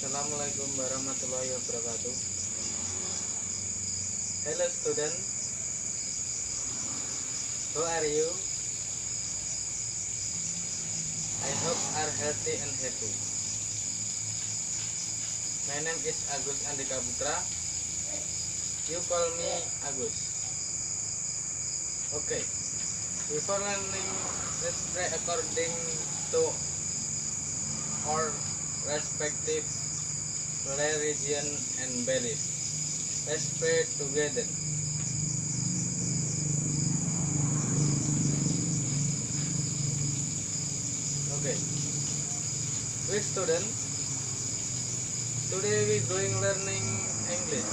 Assalamualaikum warahmatullahi wabarakatuh. Hello student, how are you? I hope are healthy and happy. My name is Agus Andika Putra. You call me Agus. Okay. Before learning, let's pray according to our respective religion and belief. Let's pray together. Okay. We student, today we going learning English.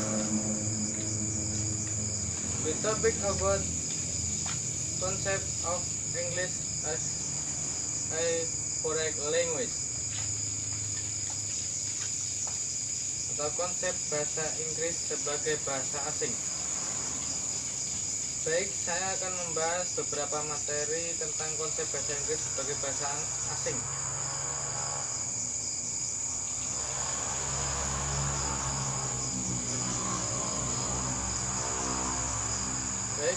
We topic about concept of English as a foreign language, atau konsep bahasa Inggris sebagai bahasa asing. Baik, saya akan membahas beberapa materi tentang konsep bahasa Inggris sebagai bahasa asing. Baik,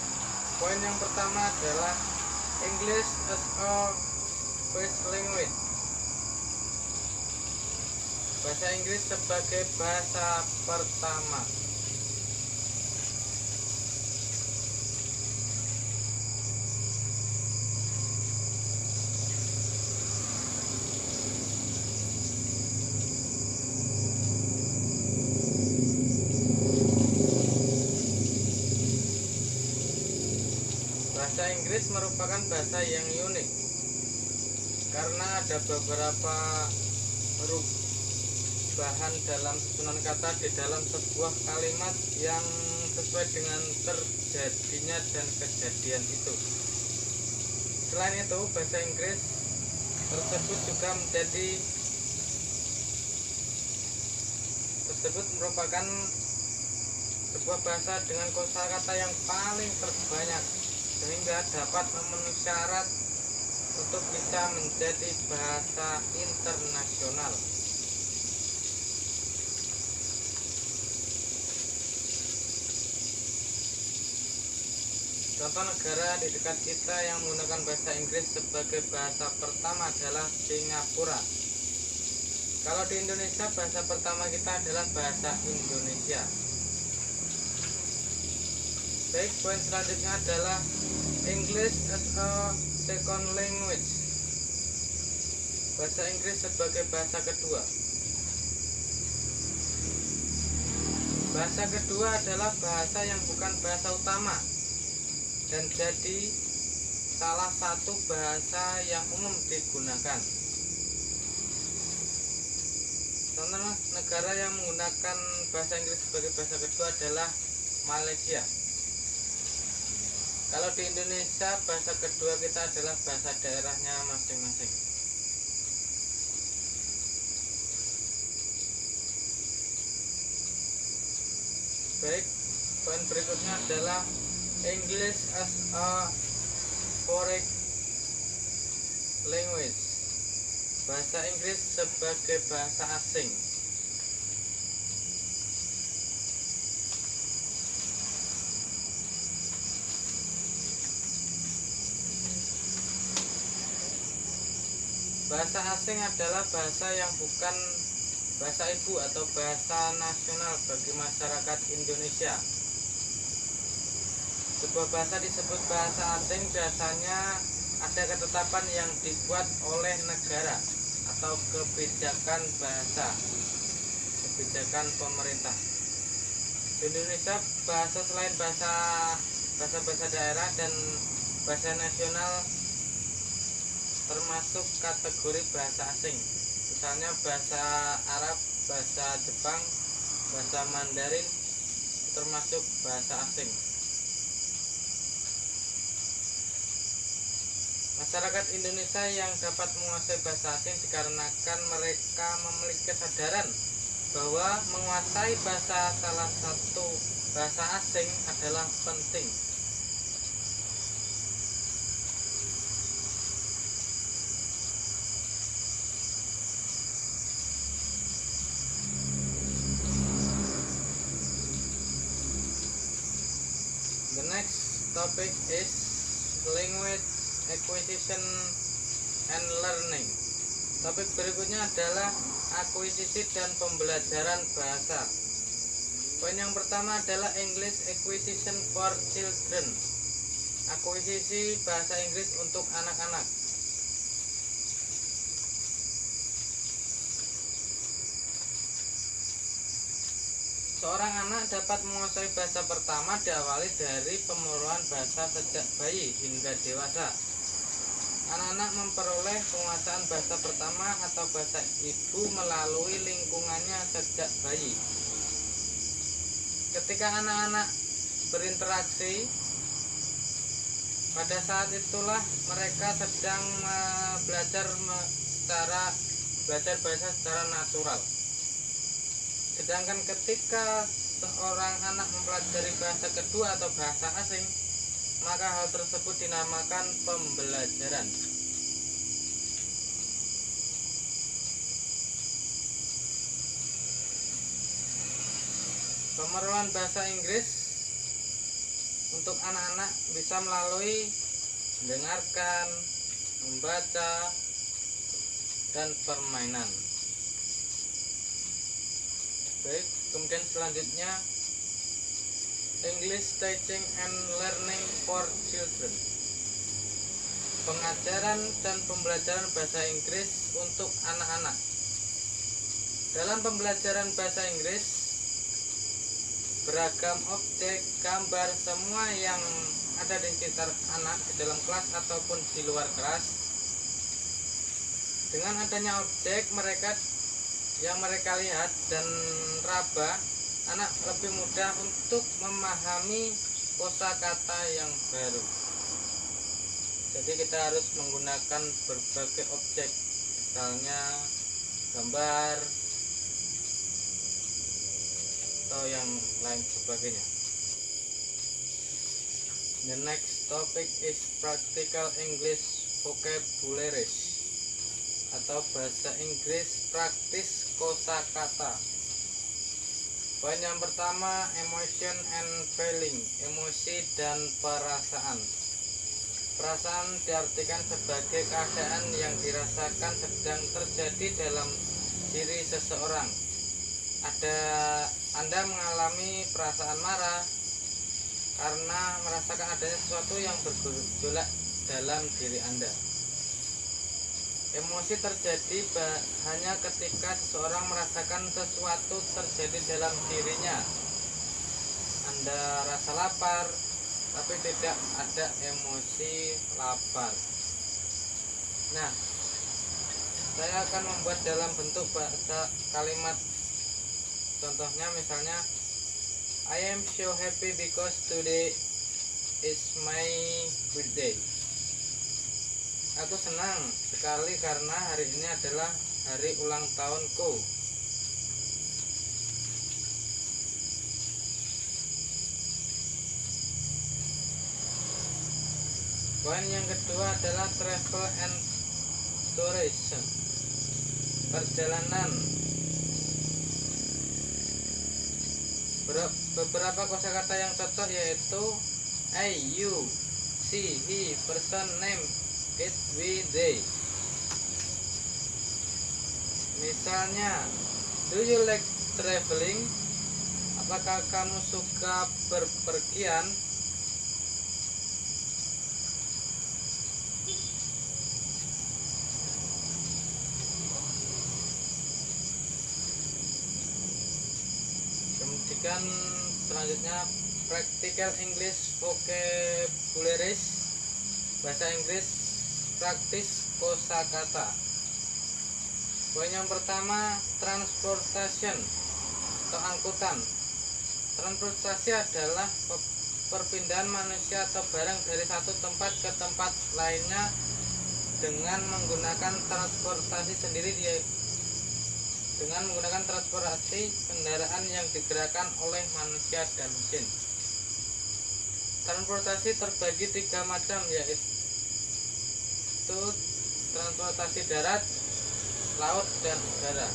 poin yang pertama adalah English as a first language. Bahasa Inggris sebagai bahasa pertama. Bahasa Inggris merupakan bahasa yang unik karena ada beberapa perubahan dalam susunan kata di dalam sebuah kalimat yang sesuai dengan terjadinya dan kejadian itu. Selain itu, bahasa Inggris tersebut merupakan sebuah bahasa dengan kosakata yang paling terbanyak, sehingga dapat memenuhi syarat untuk bisa menjadi bahasa internasional. Contoh negara di dekat kita yang menggunakan bahasa Inggris sebagai bahasa pertama adalah Singapura. Kalau di Indonesia, bahasa pertama kita adalah bahasa Indonesia. Baik, poin selanjutnya adalah English as a second language. Bahasa Inggris sebagai bahasa kedua. Bahasa kedua adalah bahasa yang bukan bahasa utama dan jadi salah satu bahasa yang umum digunakan. Contoh negara yang menggunakan bahasa Inggris sebagai bahasa kedua adalah Malaysia. Kalau di Indonesia, bahasa kedua kita adalah bahasa daerahnya masing-masing. Baik, poin berikutnya adalah English as a foreign language. Bahasa Inggris sebagai bahasa asing. Bahasa asing adalah bahasa yang bukan bahasa ibu atau bahasa nasional bagi masyarakat Indonesia. Sebuah bahasa disebut bahasa asing biasanya ada ketetapan yang dibuat oleh negara atau kebijakan pemerintah. Di Indonesia, bahasa selain bahasa daerah dan bahasa nasional termasuk kategori bahasa asing. Misalnya bahasa Arab, bahasa Jepang, bahasa Mandarin termasuk bahasa asing. Masyarakat Indonesia yang dapat menguasai bahasa asing dikarenakan mereka memiliki kesadaran bahwa menguasai salah satu bahasa asing adalah penting. next topic is language acquisition and learning. Topik berikutnya adalah akuisisi dan pembelajaran bahasa. Poin yang pertama adalah English acquisition for children. Akuisisi bahasa Inggris untuk anak-anak. Seorang anak dapat menguasai bahasa pertama diawali dari pemenuhan bahasa sejak bayi hingga dewasa. Anak-anak memperoleh penguasaan bahasa pertama atau bahasa ibu melalui lingkungannya sejak bayi. Ketika anak-anak berinteraksi, pada saat itulah mereka sedang belajar bahasa secara natural. Sedangkan ketika seorang anak mempelajari bahasa kedua atau bahasa asing, maka hal tersebut dinamakan pembelajaran. Pemerolehan bahasa Inggris untuk anak-anak bisa melalui mendengarkan, membaca, dan permainan. Baik, kemudian selanjutnya English teaching and learning for children. Pengajaran dan pembelajaran bahasa Inggris untuk anak-anak. Dalam pembelajaran bahasa Inggris, beragam objek, gambar, semua yang ada di sekitar anak di dalam kelas ataupun di luar kelas. Dengan adanya objek yang mereka lihat dan raba, anak lebih mudah untuk memahami kosakata yang baru. Jadi kita harus menggunakan berbagai objek, misalnya gambar atau yang lain sebagainya. The next topic is practical English vocabularies atau bahasa Inggris praktis kosakata. Poin yang pertama, emotion and feeling, emosi dan perasaan. Perasaan diartikan sebagai keadaan yang dirasakan sedang terjadi dalam diri seseorang. Anda mengalami perasaan marah karena merasakan adanya sesuatu yang bergejolak dalam diri Anda. Emosi terjadi hanya ketika seseorang merasakan sesuatu terjadi dalam dirinya. Anda rasa lapar, tapi tidak ada emosi lapar. Nah, saya akan membuat dalam bentuk bahasa kalimat. Contohnya misalnya, I am so happy because today is my birthday. Aku senang sekali karena hari ini adalah hari ulang tahunku. Poin yang kedua adalah travel and tourism, perjalanan. Beberapa kosakata yang cocok yaitu I, you, she, he, person, name, it, we, they. Misalnya, do you like traveling? Apakah kamu suka berpergian? Kemudian selanjutnya practical English vocabularies, bahasa Inggris praktis kosakata. Poin yang pertama, transportation atau angkutan. Transportasi adalah perpindahan manusia atau barang dari satu tempat ke tempat lainnya dengan menggunakan transportasi sendiri, dengan menggunakan transportasi kendaraan yang digerakkan oleh manusia dan mesin. Transportasi terbagi 3 macam, yaitu transportasi darat, laut, dan udara.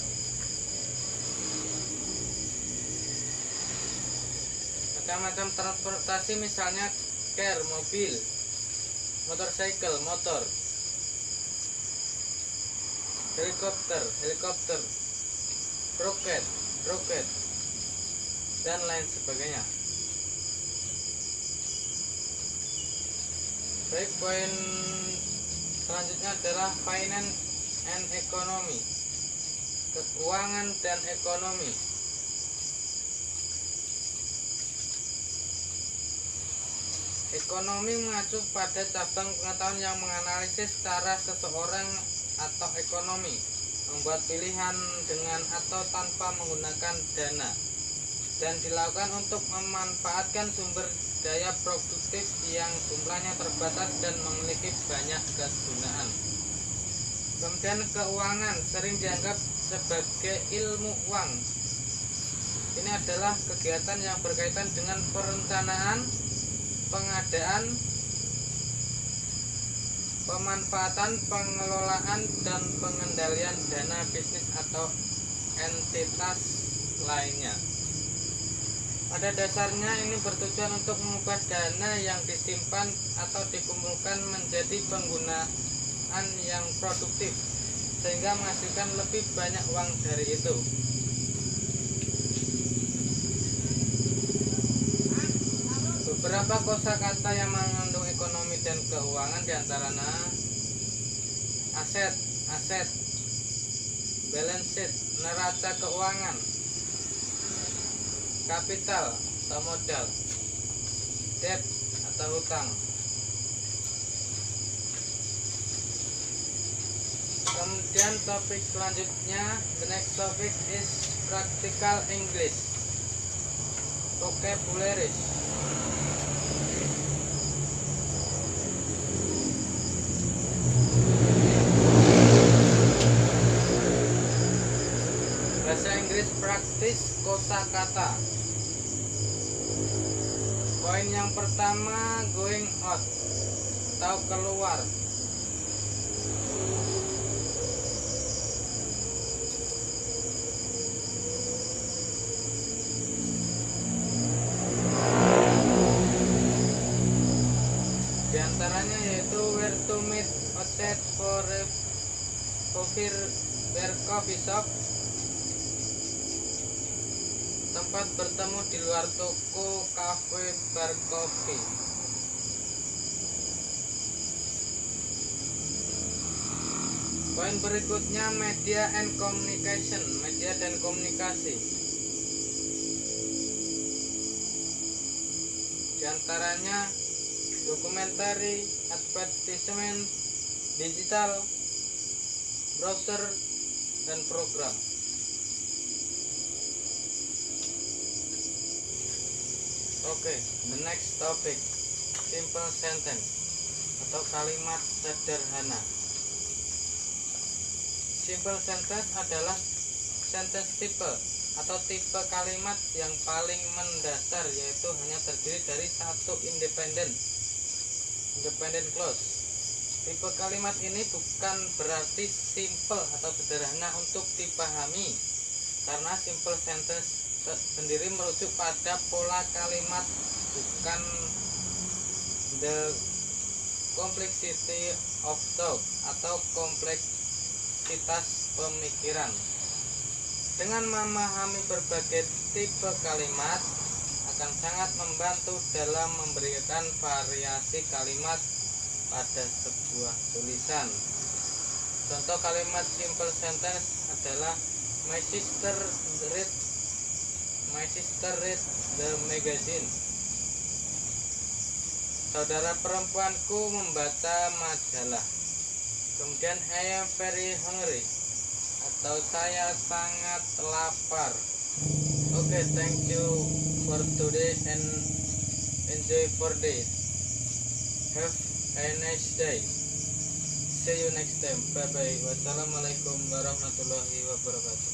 Macam-macam transportasi misalnya car mobil, motorcycle motor, helikopter, roket, dan lain sebagainya. Baik, poin selanjutnya adalah finance and economy, keuangan dan ekonomi. Ekonomi mengacu pada cabang pengetahuan yang menganalisis cara seseorang atau ekonomi membuat pilihan dengan atau tanpa menggunakan dana, dan dilakukan untuk memanfaatkan sumber daya produktif yang jumlahnya terbatas dan memiliki banyak kegunaan. Kemudian keuangan sering dianggap sebagai ilmu uang. Ini adalah kegiatan yang berkaitan dengan perencanaan, pengadaan, pemanfaatan, pengelolaan, dan pengendalian dana bisnis atau entitas lainnya. Pada dasarnya ini bertujuan untuk mengubah dana yang disimpan atau dikumpulkan menjadi penggunaan yang produktif sehingga menghasilkan lebih banyak uang dari itu. Beberapa kosakata yang mengandung ekonomi dan keuangan diantaranya aset, balance sheet, neraca keuangan, kapital atau modal, debt atau hutang. Kemudian topik selanjutnya, the next topic is practical English, vocabularies. Bahasa Inggris praktis kosakata. Poin yang pertama, going out atau keluar. Di antaranya yaitu where to meet, outside for coffee shop, tempat bertemu di luar toko, cafe, bar, kopi. Poin berikutnya, media and communication, media dan komunikasi. Di antaranya dokumentari, advertisement, digital, browser, dan program. Oke, the next topic, simple sentence atau kalimat sederhana. Simple sentence adalah sentence type atau tipe kalimat yang paling mendasar, yaitu hanya terdiri dari satu independent clause. Tipe kalimat ini bukan berarti simple atau sederhana untuk dipahami, karena simple sentence sendiri merujuk pada pola kalimat, bukan the complexity of thought atau kompleksitas pemikiran. Dengan memahami berbagai tipe kalimat akan sangat membantu dalam memberikan variasi kalimat pada sebuah tulisan. Contoh kalimat simple sentence adalah my sister read the magazine. Saudara perempuanku membaca majalah. Kemudian I am very hungry atau saya sangat lapar. Oke, thank you for today and enjoy for day. Have a nice day. See you next time. Bye bye. Wassalamualaikum warahmatullahi wabarakatuh.